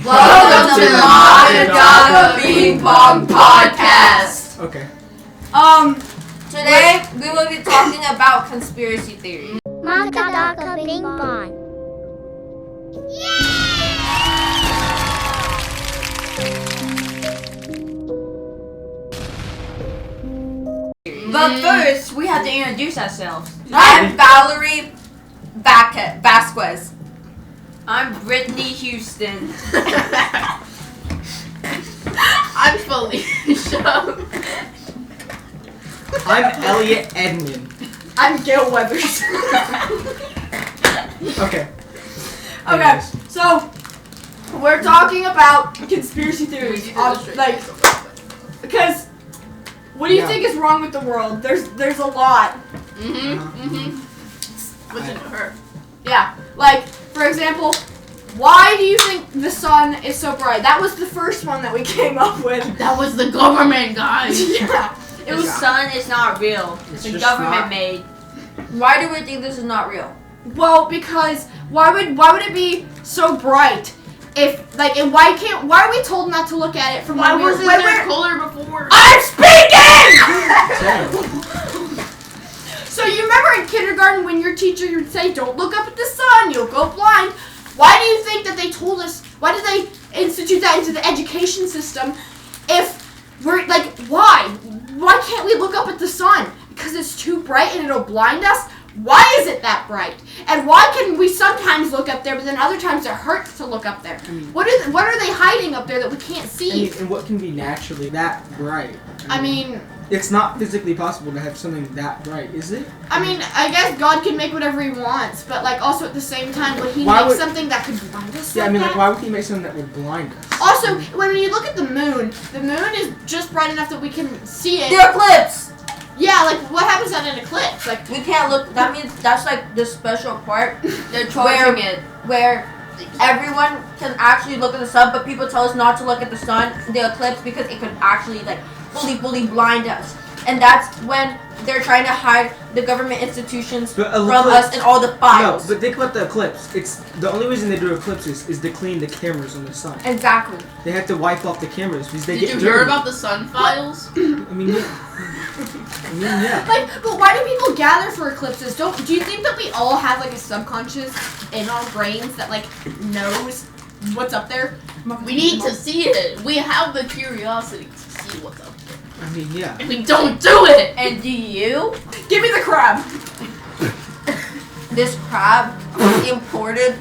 Welcome to the MAKADAKA Ping Pong Podcast. Okay. Today we will be talking about conspiracy theories. MAKADAKA Ping Pong. But first, we have to introduce ourselves. I'm Valerie Vasquez. I'm Brittany Houston. I'm Felicia. I'm Elliot Edmond. I'm Gail Weathers. Okay. Okay, so we're talking about conspiracy theories. Because what do you think is wrong with the world? There's a lot. What's in her? Yeah, like for example, why do you think the sun is so bright? That was the first one that we came up with. That was the government, guys. Yeah, It was sun is not real. It's a just government not. made. Why do we think this is not real? well, because why would it be so bright? If and why are we told not to look at it from Why when we're wasn't there color before? I'm speaking! So you remember in kindergarten when your teacher would say, don't look up at the sun, you'll go blind. Why do you think that they told us, why did they institute that into the education system if we're, why? Why can't we look up at the sun? Because it's too bright and it'll blind us? Why is it that bright? And why can we sometimes look up there, but then other times it hurts to look up there? What are they hiding up there that we can't see? And what can be naturally that bright? I mean, it's not physically possible to have something that bright, is it? I guess God can make whatever he wants, but also at the same time, would he Why make would- something that could blind us? Yeah, that? why would he make something that would blind us? Also, when you look at the moon is just bright enough that we can see it. The eclipse! Yeah, what happens at an eclipse? We can't look. That means that's the special part. They're charging it. Where everyone can actually look at the sun, but people tell us not to look at the sun, the eclipse, because it could actually fully blind us. And that's when they're trying to hide the government institutions But from eclipse- us and all the files. No, but think about the eclipse. It's the only reason they do eclipses is to clean the cameras on the sun. Exactly. They have to wipe off the cameras because they Did get you hear dirty. about the sun files? Yeah. But why do people gather for eclipses? Do you think that we all have a subconscious in our brains that knows what's up there? We need to see it. We have the curiosity to see what's up there. Yeah. And we don't do it. And do you? Give me the crab. This crab was imported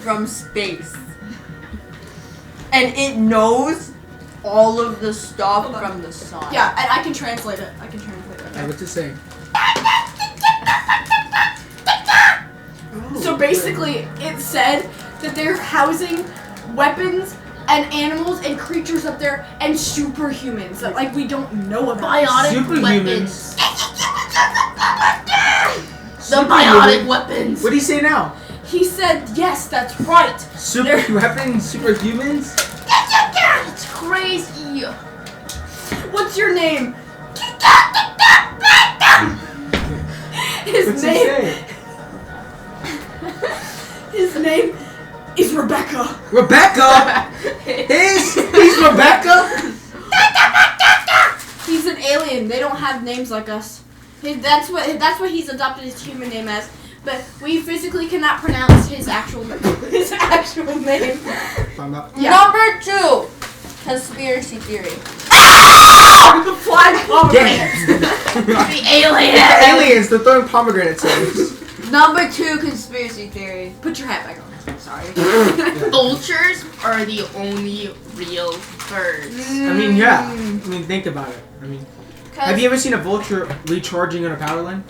from space. And it knows all of the stuff from the sun. Yeah, and I can translate it. I was just saying. So basically, it said that they're housing weapons and animals and creatures up there and superhumans that we don't know about. Biotic Superhumans. weapons. The biotic weapons. What do you say now? He said, yes, that's right. Super weapons, superhumans? It's crazy. What's your name? What's he say? His name is Rebecca. Rebecca? He's Rebecca? He's an alien. They don't have names like us. That's what he's adopted his human name as. But we physically cannot pronounce his actual name. Yeah. Number 2, conspiracy theory. The flying pomegranate. The alien. Aliens, they're throwing pomegranates at us. Number 2, conspiracy theory. Put your hat back on. Sorry. Vultures are the only real birds. Think about it. Have you ever seen a vulture recharging on a power line?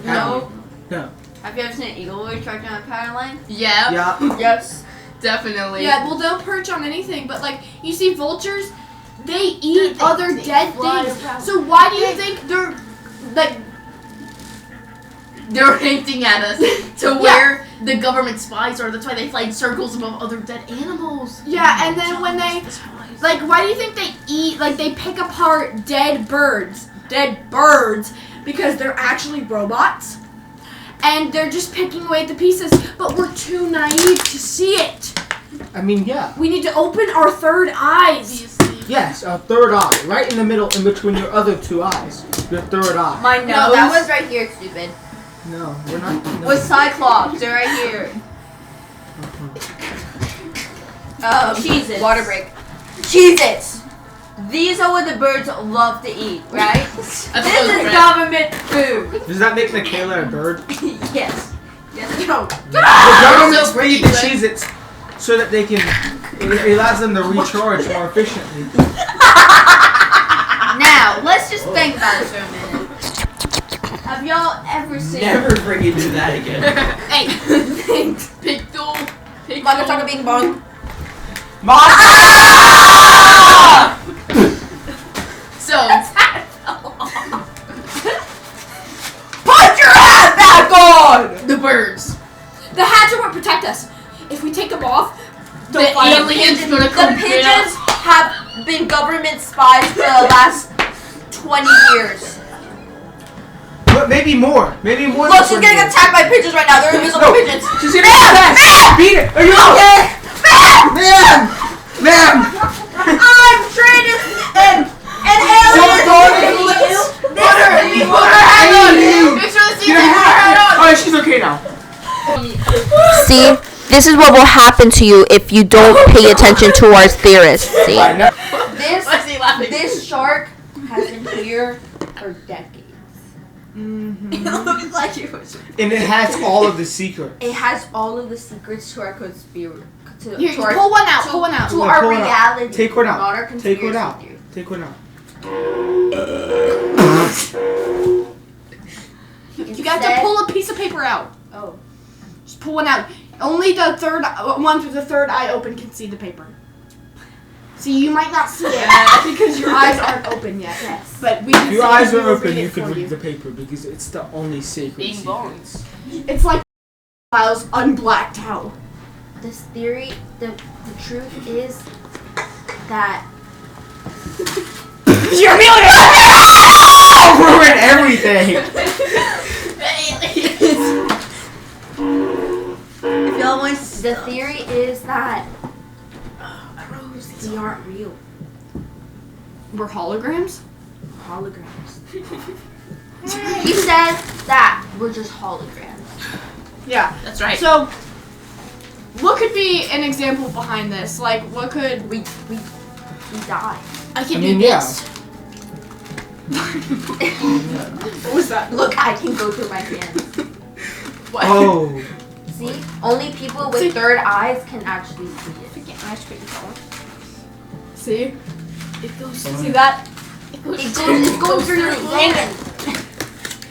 No. No. Have you ever seen an eagle recharging on a power line? Yeah. Yeah. Yes. Definitely. Yeah, well, they'll perch on anything, but you see vultures, they eat other dead things. So why do you think they're They're hinting at us to where the government spies are. That's why they fly in circles above other dead animals. Yeah, and then when they why do you think they eat they pick apart dead birds because they're actually robots. and they're just picking away at the pieces, but we're too naive to see it. I mean, yeah. We need to open our third eyes. Yes, a third eye, right in the middle, in between your other two eyes. Your third eye. My nose. No, that was right here, stupid. No, we're not. No. With Cyclops, they're right here. Cheez-Its. Water break. Cheez-Its. These are what the birds love to eat, right? This is government food. Does that make Michaela a bird? Yes. Yes. No. The government's breed the Cheez-Its so that they can. It allows them to recharge more efficiently. Now, let's just think about this for a minute. Have y'all ever seen... Never freaking do that again. Hey, thanks. Pickle. MAKADAKA bing bong. So, put your hat back on! the birds. The hats are what protect us. If we take them off, The aliens gonna come The get pigeons us. have been government spies for the last 20 years. But maybe more. Maybe more. Look, than she's 20 getting years. attacked by pigeons right now. They're invisible pigeons. She's getting attacked. Beat it. Are you okay? Ma'am! I'm trained in aliens. Put her hat on. Make sure the season put her hat on. Oh, she's okay now. See, this is what will happen to you if you don't pay attention to our theorists. See? I know. Why is he laughing? This shark has been here for decades. It looks like it was. And it has all of the secrets. It has all of the secrets to our conspiracy. Here, pull one out. Pull one out. To Yeah, our pull it out. reality. Take one Not our out. conspiracy Take one out. theory. Take one out. You got to pull a piece of paper out. Oh. Just pull one out. Only the third one with the third eye open can see the paper. See, you might not see it because your eyes aren't open yet. Yes. But we can If your see eyes it, we are will open, read you it can for read the paper because it's the only sacred Bing bong. secrets. It's like files unblacked out. This theory, the truth is that You're muted! Ruin everything. if y'all want, the theory is that we aren't real. We're holograms? Holograms. He said that we're just holograms. Yeah. That's right. So, what could be an example behind this? Like, what could We die. I can I do mean, yeah. this. What was that? Look, I can go through my hands. What? Oh. See? Only people with See? third eyes can actually see it. See? It goes. See that? It's going through your hands.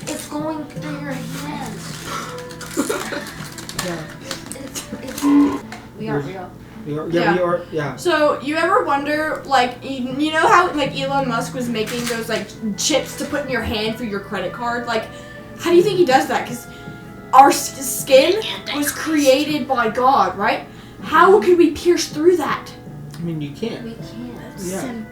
It's going through your hands. It's, we are real. We Yeah. are. Yeah. So, you ever wonder, like, you know how, like, Elon Musk was making those, like, chips to put in your hand for your credit card? Like, how do you think he does that? Because our skin was created by God, right? How can we pierce through that? I mean, you can't. We can't. Yeah.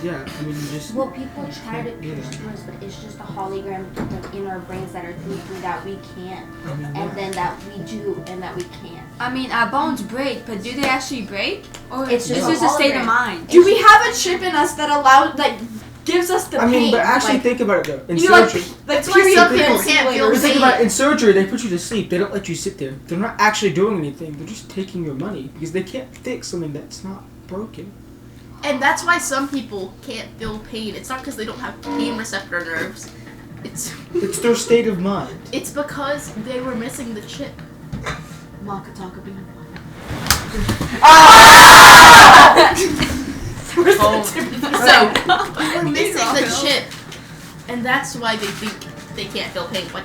Yeah. I mean, you just. Well, people try to Yeah. pierce through us, but it's just a hologram in our brains that are thinking that we can't, I mean, and then that we do, and that we can't. I mean, our bones break, but do they actually break? Or It's it's just just a a state hologram. of mind? Do we have a chip in us that allows, that gives us the I mean, pain? but actually like, think about it though. In you like, surgery, That's why period some pain people can't feel simulators. think pain. about it, in surgery, they put you to sleep. They don't let you sit there. They're not actually doing anything. They're just taking your money because they can't fix something that's not broken. And that's why some people can't feel pain. It's not because they don't have pain receptor nerves. It's It's their state of mind. because they were missing the chip. MAKADAKA bing bong. So they were missing the chip, and that's why they think they can't feel pain. But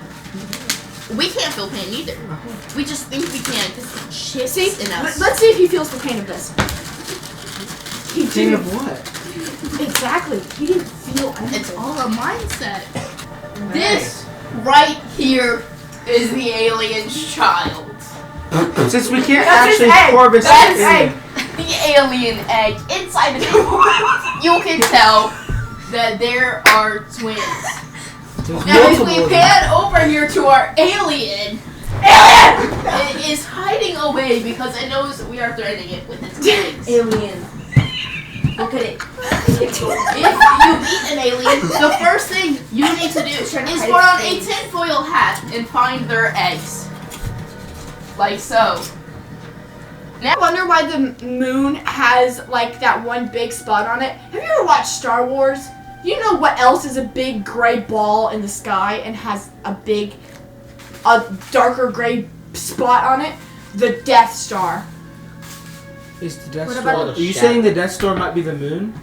we can't feel pain either. We just think we can because the chip's See, in us. let's see if he feels the pain of this. He Pain didn't. of what? Exactly. He didn't feel anything. It's all a mindset. This right here is the alien's child. Since we can't That's his actually egg. harvest That's his it egg. The alien egg inside of it. You can tell that there are twins. There's Now, if multiple we of them. pan over here to our alien, it is hiding away because it knows we are threatening it with its legs. Alien. Look at it. If you meet an alien, the first thing you need to do is put on a tinfoil hat and find their eggs. Like so. I wonder why the moon has like that one big spot on it. Have you ever watched Star Wars? You know what else is a big gray ball in the sky and has a darker gray spot on it? The Death Star. Is the Death What Star? about Are you saying the Death Star might be the moon?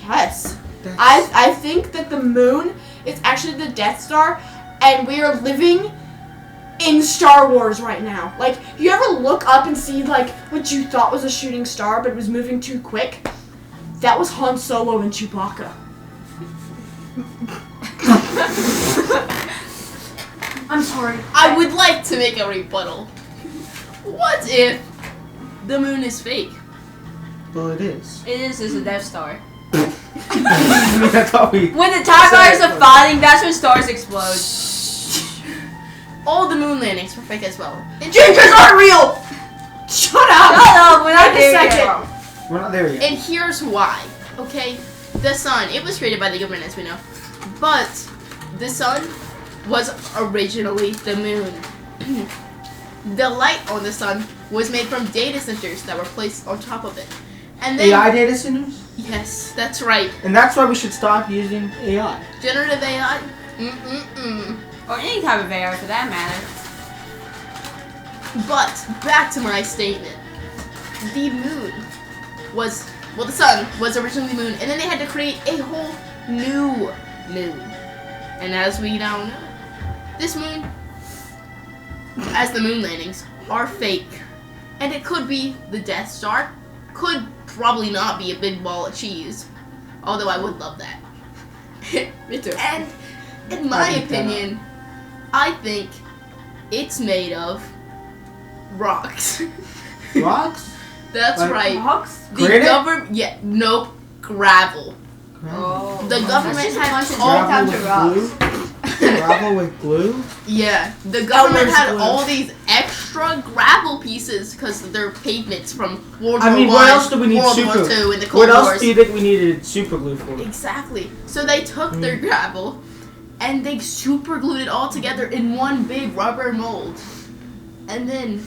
Yes. That's- I think that the moon is actually the Death Star, and we are living in Star Wars right now. Like, you ever look up and see like what you thought was a shooting star, but it was moving too quick? That was Han Solo and Chewbacca. I'm sorry. I would like to make a rebuttal. What if the moon is fake? Well, it is. It is a Death Star. I thought we. When the TIE fighters are fighting, that's when stars explode. All the moon landings were fake as well. Gingers aren't real! Shut up! Shut up, we're not Wait a there second. yet. We're not there yet. And here's why. Okay, the sun, it was created by the government as we know. But the sun was originally the moon. The light on the sun was made from data centers that were placed on top of it. And then AI data centers? yes, that's right. And that's why we should stop using AI. Generative AI. Or any type of AI for that matter. But back to my statement. The moon was the sun was originally the moon, and then they had to create a whole new moon. And as we now know, this moon, as the moon landings, are fake. And it could be the Death Star, could probably not be a big ball of cheese. Although I would love that. Me too. And in my opinion, I think it's made of rocks. Rocks? That's Like right. Rocks? The Granite? government, nope, gravel. Oh. The government just a had bunch of all, Gravel Sometimes with glue? Gravel with glue? yeah, the government Elmer's had glue. all these extra gravel pieces because they're pavements from World I War mean, I, what else do we need World super? War II, and the Cold What else Wars. do you think we needed super glue for? Exactly. So they took their gravel and they super glued it all together in one big rubber mold. And then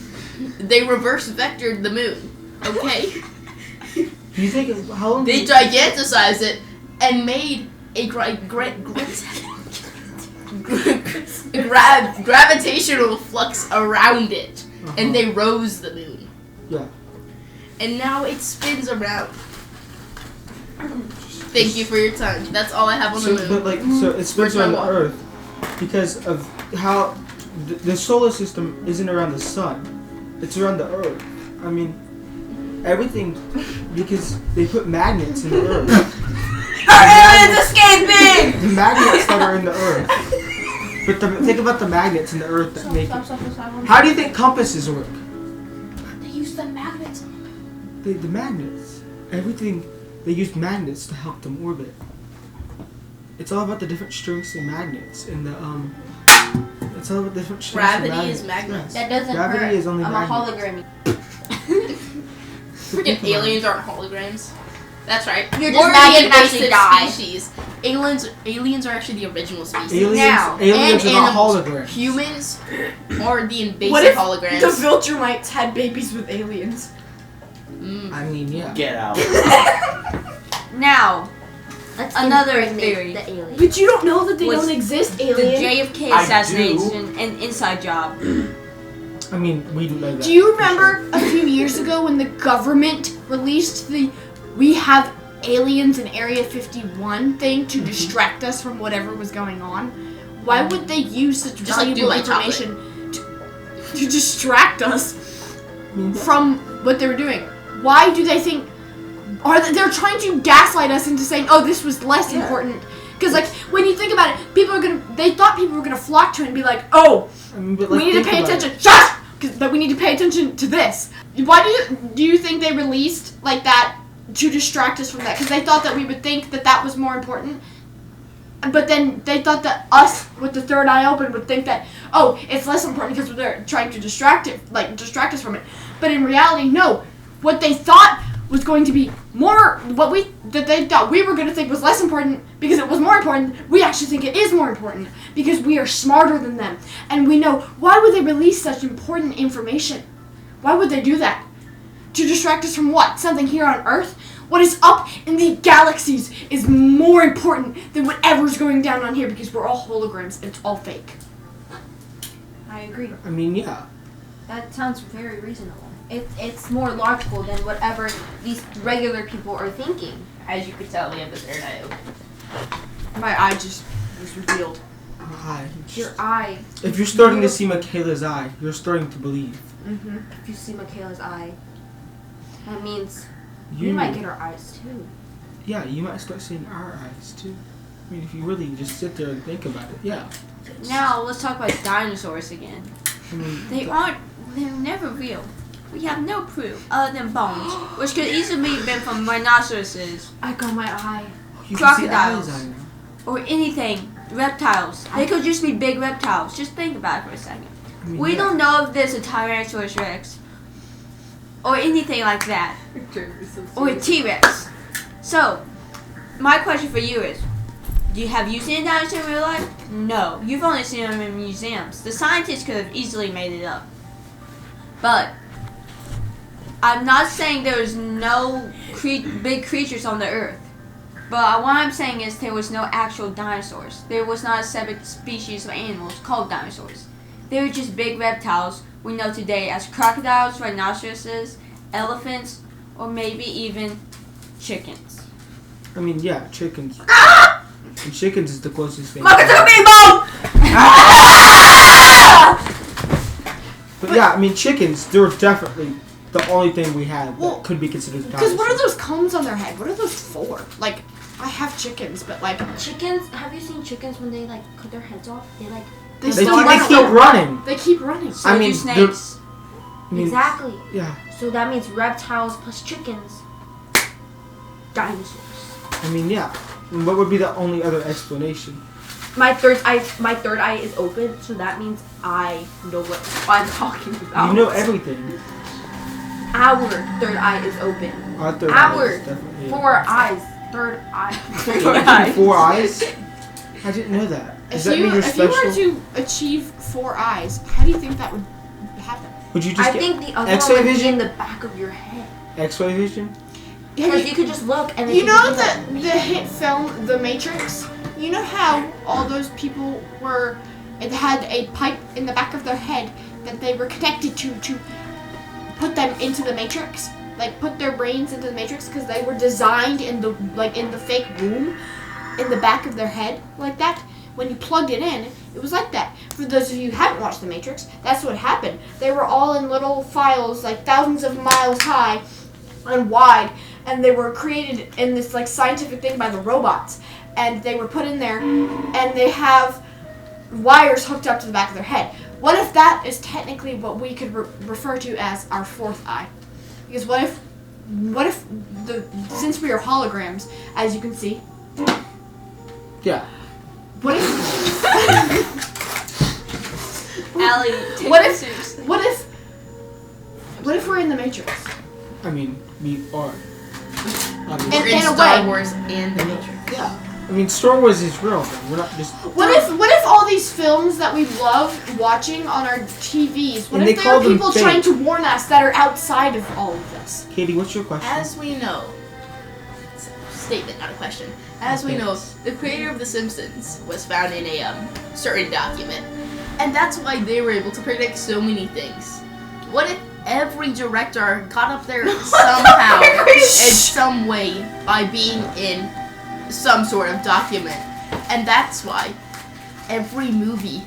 they reverse vectored the moon. Okay? Do you think how long? They giganticized it and made a gravitational flux around it. And they rose the moon. Yeah. And now it spins around. Thank you for your time. That's all I have on the So, moon. but like, so it spins Where's my around the water? Earth because of how the solar system isn't around the sun; it's around the Earth. I mean, everything because they put magnets in the Earth. Aliens escaping! The magnets that are in the Earth. But think about the magnets in the Earth that make it. How do you think compasses work? They use the magnets. The magnets. Everything. They use magnets to help them orbit. It's all about the different strengths and magnets and the It's all about different strengths. Gravity and is magnets. That doesn't Gravity hurt. is only I'm magnet. a hologram. Freaking aliens aren't holograms. That's right. You're just We're mad the you can actually invasive die. species. Aliens are actually the original species. Aliens And are not animals. holograms. Humans are the invasive What if holograms. the Viltrumites had babies with aliens? I mean, yeah. Get out. Now, Let's Another impregnate theory. The alien. But you don't know that they Was don't exist, the alien. JFK I assassination an inside job. I mean, we do know that. Do you for remember a few years ago when the government released the "We have aliens in Area 51" thing to distract us from whatever was going on? Why would they use such Just like do valuable my information to distract us Mm. from what they were doing? Why do they think? They're trying to gaslight us into saying, "Oh, this was less important." Because like when you think about it, they thought people were gonna flock to it and be like, "Oh, I mean, but, we like, need to think pay about attention." Shush! But we need to pay attention to this. Why do you think they released like that to distract us from that? Because they thought that we would think that that was more important. But then they thought that us with the third eye open would think that, oh, it's less important because they're trying to distract us from it. But in reality, no. What they thought was going to be more, that they thought we were going to think was less important because it was more important, we actually think it is more important because we are smarter than them. And we know, why would they release such important information? Why would they do that? To distract us from what? Something here on Earth? What is up in the galaxies is more important than whatever's going down on here because we're all holograms and it's all fake. I agree. I mean, yeah. That sounds very reasonable. It's more logical than whatever these regular people are thinking. As you could tell, we have the third eye open. My eye just was revealed. Eye. Your eye. If you're starting to see Michaela's eye, you're starting to believe. Mm-hmm. If you see Michaela's eye, that means we might get our eyes too. Yeah, you might start seeing our eyes too. I mean, if you really just sit there and think about it, yeah. Now let's talk about dinosaurs again. I mean, They're never real. We have no proof other than bones, which could easily have been from rhinoceroses I got my eye. you can see crocodiles. Ali's eye now. or anything. Reptiles. They could just be big reptiles. Just think about it for a second. I mean, We yeah. don't know if there's a Tyrannosaurus Rex or anything like that, or a T-Rex. So, my question for you is, have you seen a dinosaur in real life? No. You've only seen them in museums. The scientists could have easily made it up. But, I'm not saying there was no big creatures on the earth. But what I'm saying is there was no actual dinosaurs. There was not a separate species of animals called dinosaurs. They were just big reptiles we know today as crocodiles, rhinoceroses, elephants, or maybe even chickens. I mean, yeah, chickens. And chickens is the closest thing. MAKADAKA bing bong! But yeah, I mean, chickens, they were definitely the only thing we had that Well, could be considered Because dinosaurs. what are those cones on their head? What are those for? Like, I have chickens, but like, Chickens, have you seen chickens when they like cut their heads off? They like they They still keep, run they keep around. running. They keep running. So I do mean, snakes. I mean, exactly. yeah. So that means reptiles plus chickens. Dinosaurs. I mean, yeah. And what would be the only other explanation? My third eye is open, so that means I know what I'm talking about. You know everything. Our third eye is open. Our third Our eye is definitely. 4 eyes. Third eye. Four eyes? I didn't know that. Does that mean you're If special? you were to achieve 4 eyes, how do you think that would happen? Would you just I get think the other X-ray one would be vision? in the back of your head. X-ray vision? Because you could just look and then You know could be the hit film The Matrix? You know how all those people it had a pipe in the back of their head that they were connected to put them into the Matrix? Like put their brains into the Matrix because they were designed in the fake womb in the back of their head like that. When you plugged it in, it was like that. For those of you who haven't watched The Matrix, that's what happened. They were all in little files like thousands of miles high and wide, and they were created in this like scientific thing by the robots, and they were put in there, and they have wires hooked up to the back of their head. What if that is technically what we could refer to as our 4th eye? Because what if since we are holograms, as you can see, Yeah. what if Allie, take What it if- seriously. what if we're in the Matrix? I mean, we are. And- We're in in a Star way. Wars and The Matrix. Yeah. I mean, Star Wars is real. But we're not just. What if all these films that we love watching on our TVs, what And if they there are call them people fake. trying to warn us that are outside of all of this? Katie, what's your question? As we know, statement, not a question. As we know, the creator of The Simpsons was found in a certain document, and that's why they were able to predict so many things. What if every director got up there somehow, in some way, by being in some sort of document, and that's why every movie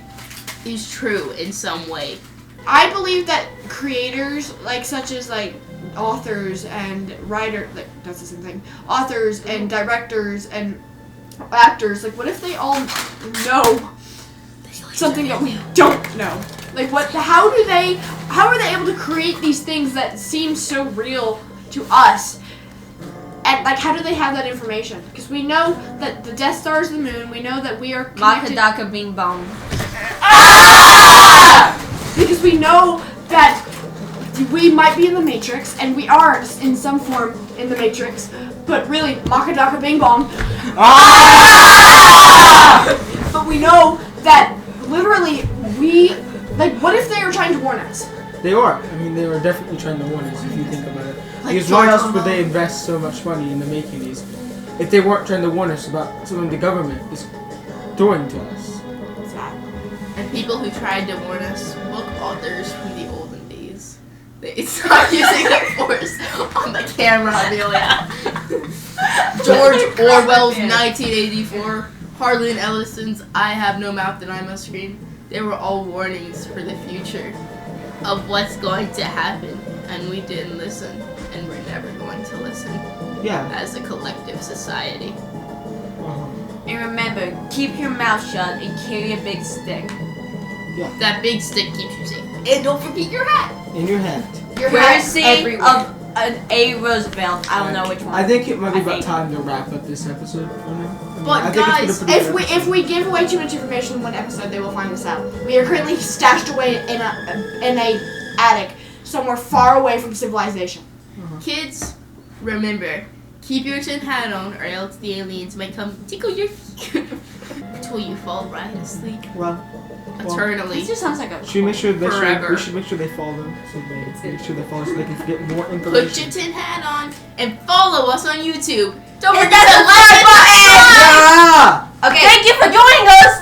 is true in some way. I believe that creators, such as authors and writers, that's the same thing. Authors and directors and actors, what if they all know something that we don't know? How are they able to create these things that seem so real to us? And And like, how do they have that information? Because we know that the Death Star is the moon. We know that we are connected. Makadaka bing bong. Because we know that we might be in the Matrix, and we are in some form in the Matrix. But really, Makadaka bing bong. But we know that literally what if they are trying to warn us? They are. I mean, they were definitely trying to warn us if you think about it. Because why else would they invest so much money into making these if they weren't trying to warn us about something the government is doing to us? And people who tried to warn us, book authors from the olden days. They stopped using the force on the camera, Amelia. George Orwell's 1984, Harlan Ellison's I Have No Mouth and I Must Scream. They were all warnings for the future of what's going to happen, and we didn't listen, and we're never going to listen. Yeah. As a collective society. And remember, keep your mouth shut and carry a big stick. That big stick keeps you safe. And don't forget your hat. In your hat. Your Courtesy hat of an A. Roosevelt. I don't know which one. I think it might be about think. time to wrap up this episode for now. But I think guys, it's been a pretty good If we give away too much information in one episode, they will find us out. We are currently stashed away in a attic somewhere far away from civilization. Kids, remember, keep your tin hat on, or else the aliens might come tickle your feet until you fall right asleep Well, eternally. This just sounds like a. should we make sure Forever. we should make sure they follow them so they make sure they follow so they can get more Put information. your tin hat on and follow us on YouTube. Don't Hit forget that to like subscribe and button! subscribe. Yeah! Okay. Thank you for joining us.